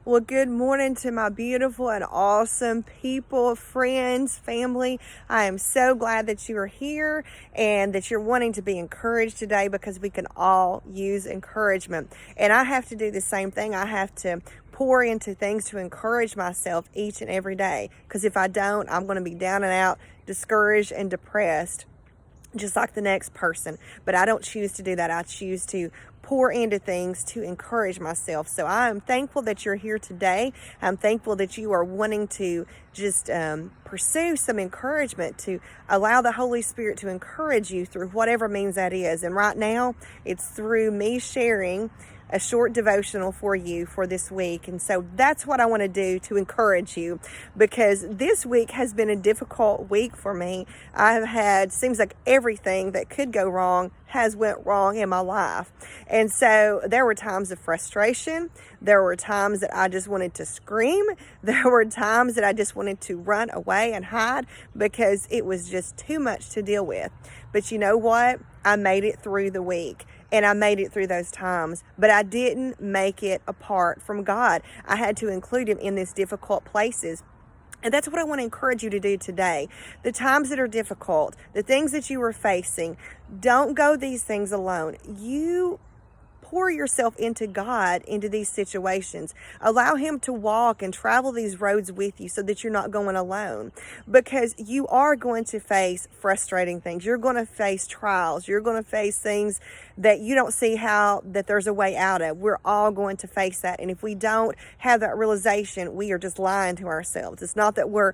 Well, good morning to my beautiful and awesome people, friends, family. I am so glad that you are here and that you're wanting to be encouraged today, because we can all use encouragement. And I have to do the same thing. I have to pour into things to encourage myself each and every day, because if I don't, I'm going to be down and out, discouraged and depressed, just like the next person. But I don't choose to do that. I choose to pour into things to encourage myself. So I am thankful that you're here today. I'm thankful that you are wanting to just pursue some encouragement, to allow the Holy Spirit to encourage you through whatever means that is. And right now, it's through me sharing a short devotional for you for this week. And so that's what I want to do to encourage you, because this week has been a difficult week for me. I've had, seems like everything that could go wrong has went wrong in my life. And so there were times of frustration. There were times that I just wanted to scream. There were times that I just wanted to run away and hide, because it was just too much to deal with. But you know what? I made it through the week. And I made it through those times, but I didn't make it apart from God. I had to include Him in these difficult places. And that's what I want to encourage you to do today. The times that are difficult, the things that you are facing, don't go these things alone. You pour yourself into God, into these situations. Allow Him to walk and travel these roads with you, so that you're not going alone, because you are going to face frustrating things. You're going to face trials. You're going to face things that you don't see how that there's a way out of. We're all going to face that. And if we don't have that realization, we are just lying to ourselves. It's not that we're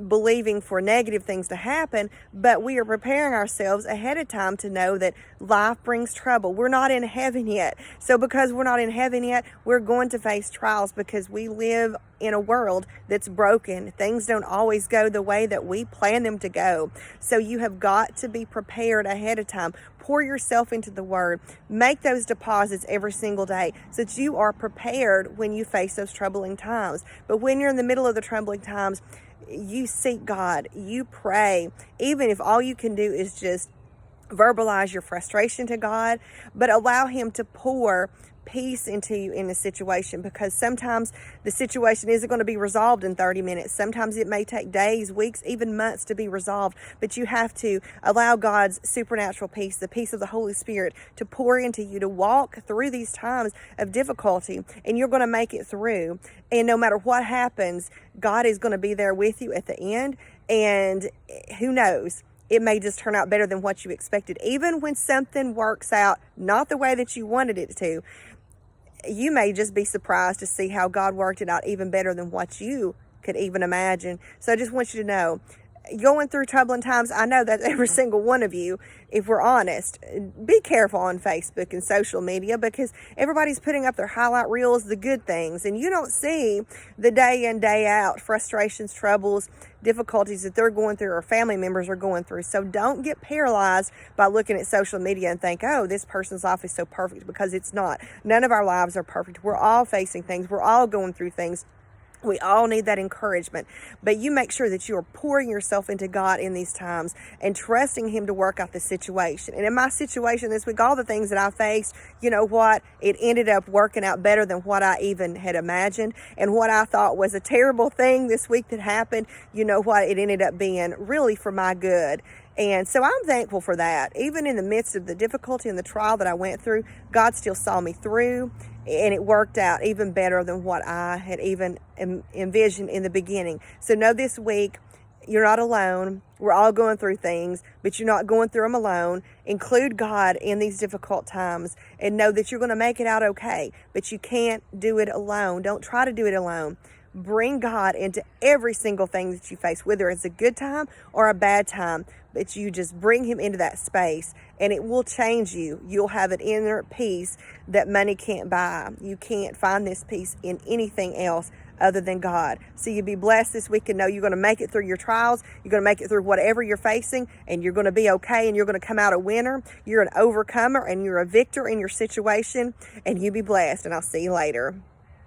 believing for negative things to happen, but we are preparing ourselves ahead of time to know that life brings trouble. We're not in heaven yet. So because we're not in heaven yet, we're going to face trials, because we live in a world that's broken. Things don't always go the way that we plan them to go. So you have got to be prepared ahead of time. Pour yourself into the Word. Make those deposits every single day, so that you are prepared when you face those troubling times. But when you're in the middle of the troubling times, you seek God. You pray. Even if all you can do is just verbalize your frustration to God, but allow Him to pour peace into you in the situation, because sometimes the situation isn't going to be resolved in 30 minutes. Sometimes it may take days, weeks, even months to be resolved, but you have to allow God's supernatural peace, the peace of the Holy Spirit, to pour into you, to walk through these times of difficulty, and you're going to make it through. And no matter what happens, God is going to be there with you at the end, and who knows? It may just turn out better than what you expected. Even when something works out not the way that you wanted it to, you may just be surprised to see how God worked it out even better than what you could even imagine. So I just want you to know, going through troubling times, I know that every single one of you, if we're honest, be careful on Facebook and social media, because everybody's putting up their highlight reels, the good things, and you don't see the day in, day out frustrations, troubles, difficulties that they're going through or family members are going through. So don't get paralyzed by looking at social media and think, oh, this person's life is so perfect, because it's not. None of our lives are perfect. We're all facing things. We're all going through things. We all need that encouragement, but you make sure that you are pouring yourself into God in these times and trusting Him to work out the situation. And in my situation this week, all the things that I faced, you know what? It ended up working out better than what I even had imagined. And what I thought was a terrible thing this week that happened, you know what? It ended up being really for my good. And so I'm thankful for that. Even in the midst of the difficulty and the trial that I went through, God still saw me through, and it worked out even better than what I had even envisioned in the beginning. So know this week, you're not alone. We're all going through things, but you're not going through them alone. Include God in these difficult times, and know that you're going to make it out okay, but you can't do it alone. Don't try to do it alone. Bring God into every single thing that you face, whether it's a good time or a bad time, but you just bring Him into that space, and it will change you. You'll have an inner peace that money can't buy. You can't find this peace in anything else other than God. So you be blessed this week, and know you're going to make it through your trials. You're going to make it through whatever you're facing, and you're going to be okay, and you're going to come out a winner. You're an overcomer, and you're a victor in your situation, and you be blessed, and I'll see you later.